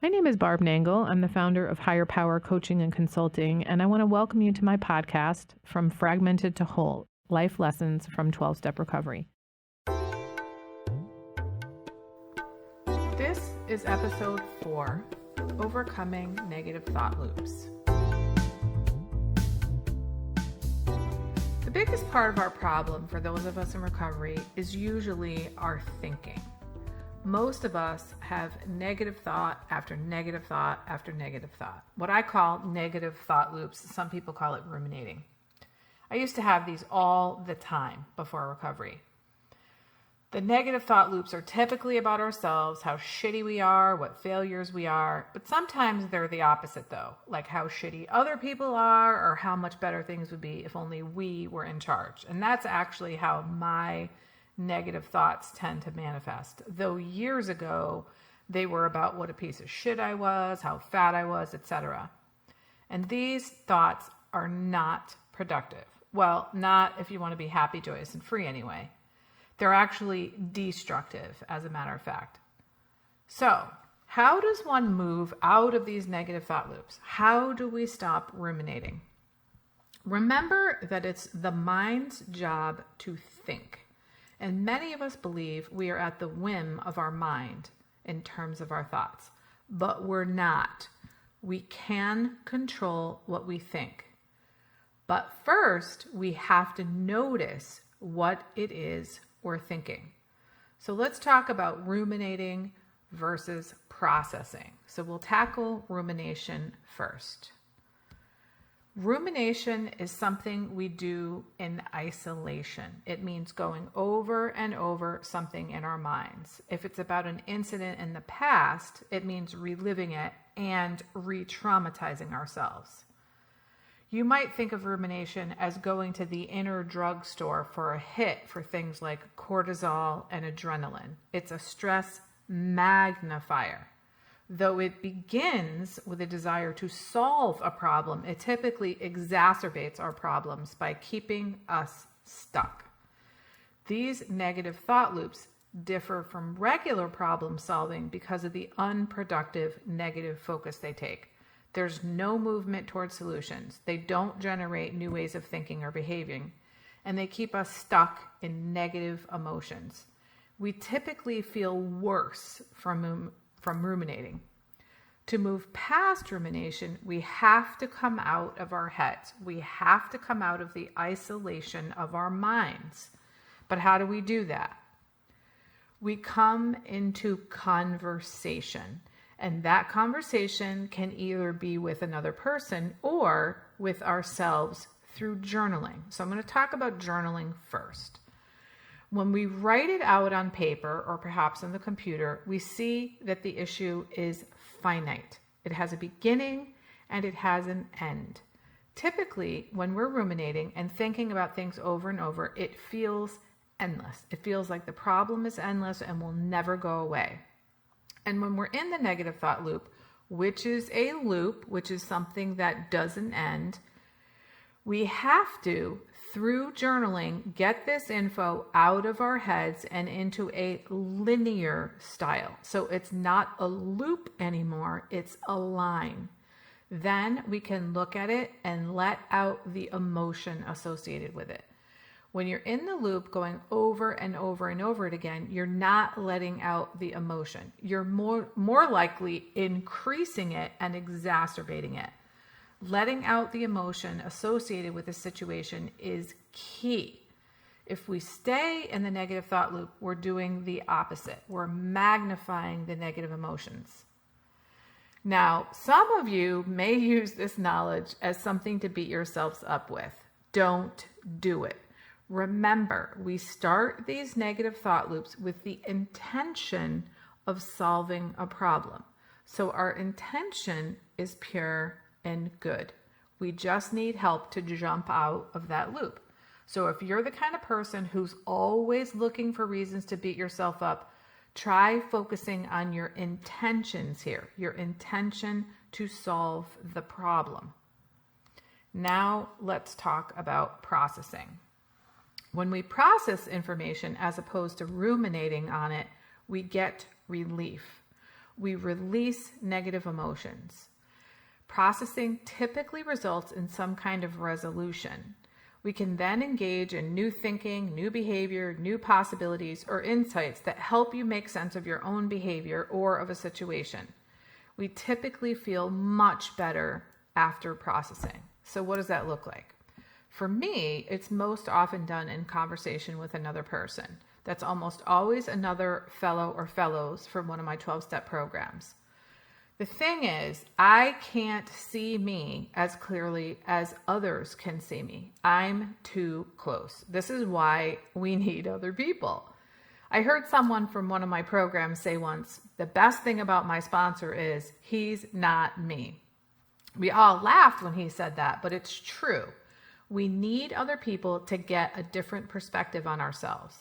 My name is Barb Nangle. I'm the founder of Higher Power Coaching and Consulting, and I want to welcome you to my podcast, From Fragmented to Whole, Life Lessons from 12-Step Recovery. This is episode 4, Overcoming Negative Thought Loops. The biggest part of our problem for those of us in recovery is usually our thinking. Most of us have negative thought after negative thought after negative thought. What I call negative thought loops. Some people call it ruminating. I used to have these all the time before recovery. The negative thought loops are typically about ourselves, how shitty we are, what failures we are, but sometimes they're the opposite though, like how shitty other people are or how much better things would be if only we were in charge. And that's actually how my negative thoughts tend to manifest. Though years ago, they were about what a piece of shit I was, how fat I was, etc. And these thoughts are not productive. Well, not if you want to be happy, joyous, and free anyway. They're actually destructive, as a matter of fact. So, how does one move out of these negative thought loops? How do we stop ruminating? Remember that it's the mind's job to think. And many of us believe we are at the whim of our mind in terms of our thoughts, but we're not. We can control what we think. But first, we have to notice what it is we're thinking. So let's talk about ruminating versus processing. So we'll tackle rumination first. Rumination is something we do in isolation. It means going over and over something in our minds. If it's about an incident in the past, it means reliving it and re-traumatizing ourselves. You might think of rumination as going to the inner drugstore for a hit for things like cortisol and adrenaline. It's a stress magnifier. Though it begins with a desire to solve a problem, it typically exacerbates our problems by keeping us stuck. These negative thought loops differ from regular problem solving because of the unproductive negative focus they take. There's no movement towards solutions. They don't generate new ways of thinking or behaving, and they keep us stuck in negative emotions. We typically feel worse from ruminating. To move past rumination, we have to come out of our heads. We have to come out of the isolation of our minds. But how do we do that? We come into conversation, and that conversation can either be with another person or with ourselves through journaling. So I'm going to talk about journaling first. When we write it out on paper or perhaps on the computer, we see that the issue is finite. It has a beginning and it has an end. Typically, when we're ruminating and thinking about things over and over, it feels endless. It feels like the problem is endless and will never go away. And when we're in the negative thought loop, which is a loop, which is something that doesn't end, we have to, through journaling, get this info out of our heads and into a linear style. So it's not a loop anymore, it's a line. Then we can look at it and let out the emotion associated with it. When you're in the loop going over and over and over it again, you're not letting out the emotion. You're more likely increasing it and exacerbating it. Letting out the emotion associated with the situation is key. If we stay in the negative thought loop, we're doing the opposite. We're magnifying the negative emotions. Now, some of you may use this knowledge as something to beat yourselves up with. Don't do it. Remember, we start these negative thought loops with the intention of solving a problem. So our intention is pure and good. We just need help to jump out of that loop. So if you're the kind of person who's always looking for reasons to beat yourself up, try focusing on your intentions here, your intention to solve the problem. Now let's talk about processing. When we process information as opposed to ruminating on it, we get relief. We release negative emotions. Processing typically results in some kind of resolution. We can then engage in new thinking, new behavior, new possibilities, or insights that help you make sense of your own behavior or of a situation. We typically feel much better after processing. So what does that look like? For me, it's most often done in conversation with another person. That's almost always another fellow or fellows from one of my 12-step programs. The thing is, I can't see me as clearly as others can see me. I'm too close. This is why we need other people. I heard someone from one of my programs say once, the best thing about my sponsor is he's not me. We all laughed when he said that, but it's true. We need other people to get a different perspective on ourselves.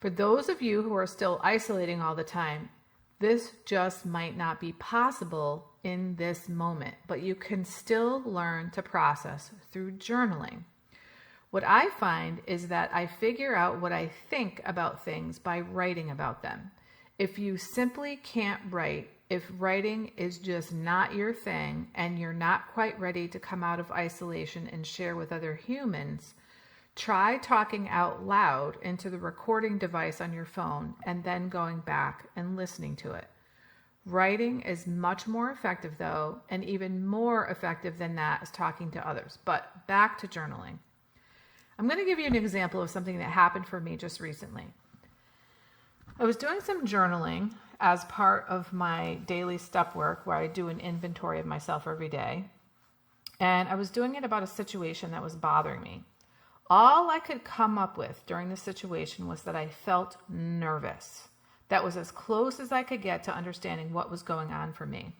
For those of you who are still isolating all the time, this just might not be possible in this moment, but you can still learn to process through journaling. What I find is that I figure out what I think about things by writing about them. If you simply can't write, if writing is just not your thing and you're not quite ready to come out of isolation and share with other humans, try talking out loud into the recording device on your phone and then going back and listening to it. Writing is much more effective though, and even more effective than that is talking to others. But back to journaling. I'm going to give you an example of something that happened for me just recently. I was doing some journaling as part of my daily step work where I do an inventory of myself every day. And I was doing it about a situation that was bothering me. All I could come up with during the situation was that I felt nervous. That was as close as I could get to understanding what was going on for me.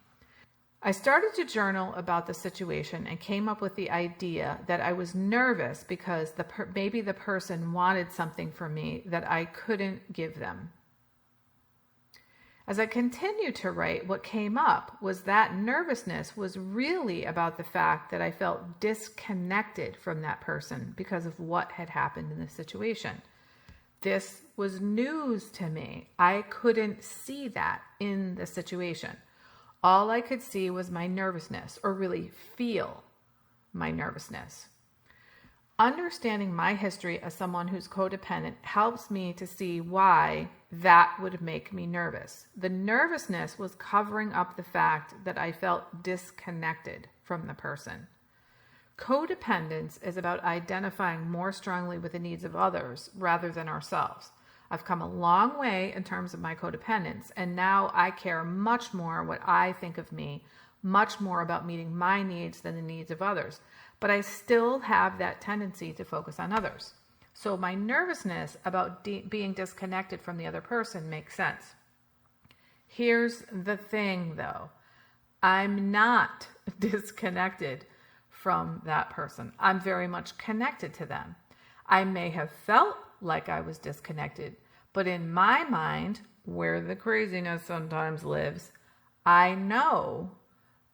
I started to journal about the situation and came up with the idea that I was nervous because maybe the person wanted something from me that I couldn't give them. As I continued to write, what came up was that nervousness was really about the fact that I felt disconnected from that person because of what had happened in the situation. This was news to me. I couldn't see that in the situation. All I could see was my nervousness, or really feel my nervousness. Understanding my history as someone who's codependent helps me to see why that would make me nervous. The nervousness was covering up the fact that I felt disconnected from the person. Codependence is about identifying more strongly with the needs of others rather than ourselves. I've come a long way in terms of my codependence, and now I care much more what I think of me, much more about meeting my needs than the needs of others. But I still have that tendency to focus on others. So my nervousness about being disconnected from the other person makes sense. Here's the thing though. I'm not disconnected from that person. I'm very much connected to them. I may have felt like I was disconnected, but in my mind, where the craziness sometimes lives, I know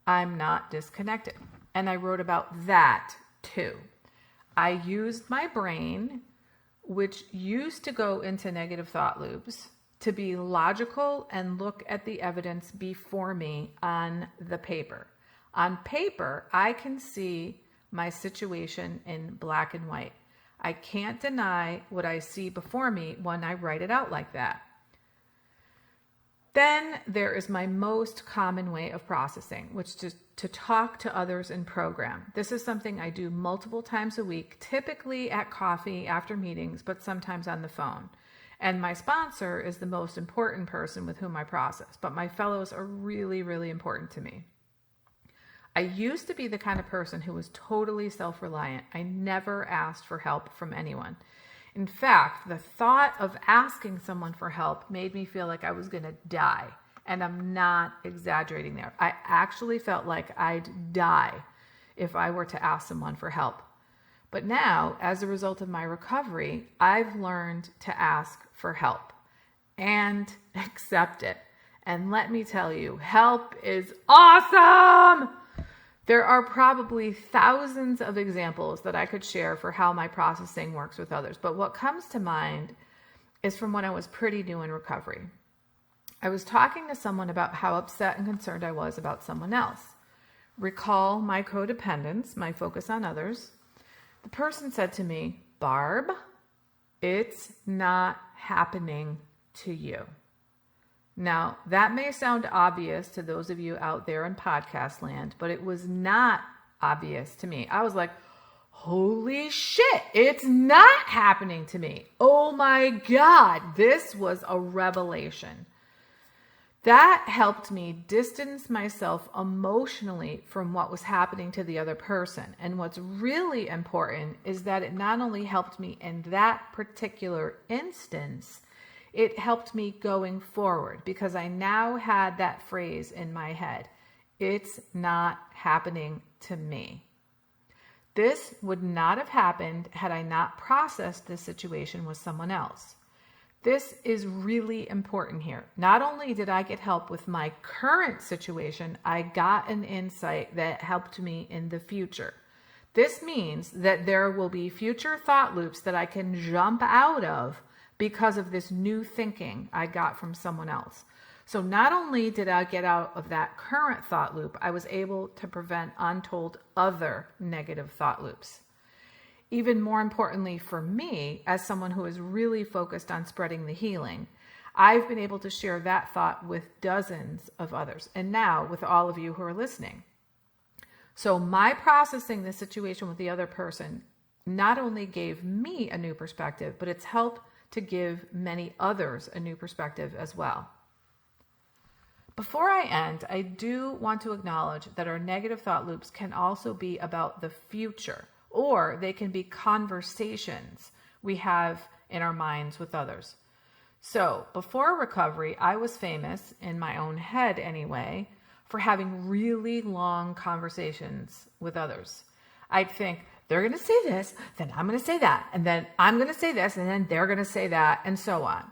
I'm not disconnected. And I wrote about that too. I used my brain, which used to go into negative thought loops, to be logical and look at the evidence before me on the paper. On paper, I can see my situation in black and white. I can't deny what I see before me when I write it out like that. Then there is my most common way of processing, which is to talk to others in program. This is something I do multiple times a week, typically at coffee after meetings, but sometimes on the phone. And my sponsor is the most important person with whom I process, but my fellows are really, really important to me. I used to be the kind of person who was totally self-reliant. I never asked for help from anyone. In fact, the thought of asking someone for help made me feel like I was going to die. And I'm not exaggerating there. I actually felt like I'd die if I were to ask someone for help. But now, as a result of my recovery, I've learned to ask for help and accept it. And let me tell you, help is awesome! There are probably thousands of examples that I could share for how my processing works with others, but what comes to mind is from when I was pretty new in recovery. I was talking to someone about how upset and concerned I was about someone else. Recall my codependence, my focus on others. The person said to me, Barb, it's not happening to you. Now, that may sound obvious to those of you out there in podcast land, but it was not obvious to me. I was like, holy shit, it's not happening to me. Oh my God, this was a revelation. That helped me distance myself emotionally from what was happening to the other person. And what's really important is that it not only helped me in that particular instance, it helped me going forward because I now had that phrase in my head. It's not happening to me. This would not have happened had I not processed this situation with someone else. This is really important here. Not only did I get help with my current situation, I got an insight that helped me in the future. This means that there will be future thought loops that I can jump out of because of this new thinking I got from someone else. So not only did I get out of that current thought loop, I was able to prevent untold other negative thought loops. Even more importantly for me, as someone who is really focused on spreading the healing, I've been able to share that thought with dozens of others, and now with all of you who are listening. So my processing the situation with the other person not only gave me a new perspective, but it's helped to give many others a new perspective as well. Before I end, I do want to acknowledge that our negative thought loops can also be about the future, or they can be conversations we have in our minds with others. So before recovery, I was famous, in my own head anyway, for having really long conversations with others. I'd think, they're going to say this, then I'm going to say that, and then I'm going to say this, and then they're going to say that, and so on.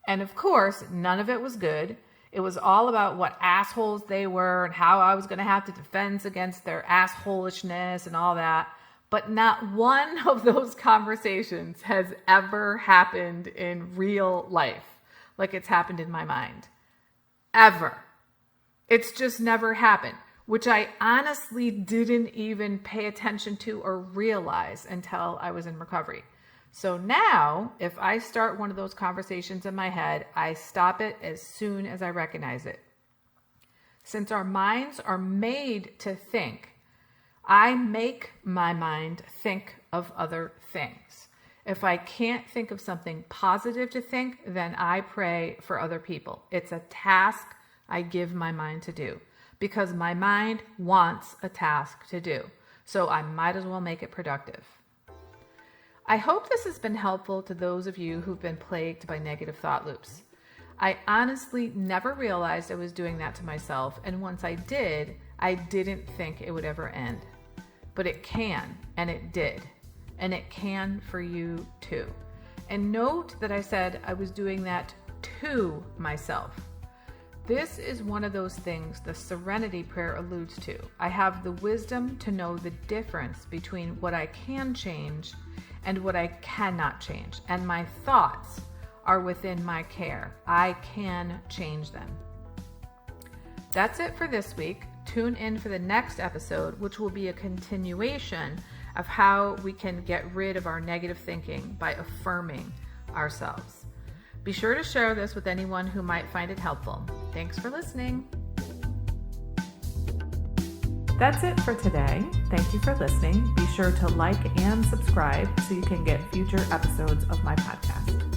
And of course, none of it was good. It was all about what assholes they were and how I was going to have to defend against their assholishness and all that. But not one of those conversations has ever happened in real life like it's happened in my mind. Ever. It's just never happened, which I honestly didn't even pay attention to or realize until I was in recovery. So now, if I start one of those conversations in my head, I stop it as soon as I recognize it. Since our minds are made to think, I make my mind think of other things. If I can't think of something positive to think, then I pray for other people. It's a task I give my mind to do because my mind wants a task to do. So I might as well make it productive. I hope this has been helpful to those of you who've been plagued by negative thought loops. I honestly never realized I was doing that to myself, and once I did, I didn't think it would ever end. But it can, and it did, and it can for you too. And note that I said I was doing that to myself. This is one of those things the Serenity Prayer alludes to. I have the wisdom to know the difference between what I can change and what I cannot change, and my thoughts are within my care. I can change them. That's it for this week. Tune in for the next episode, which will be a continuation of how we can get rid of our negative thinking by affirming ourselves. Be sure to share this with anyone who might find it helpful. Thanks for listening. That's it for today. Thank you for listening. Be sure to like and subscribe so you can get future episodes of my podcast.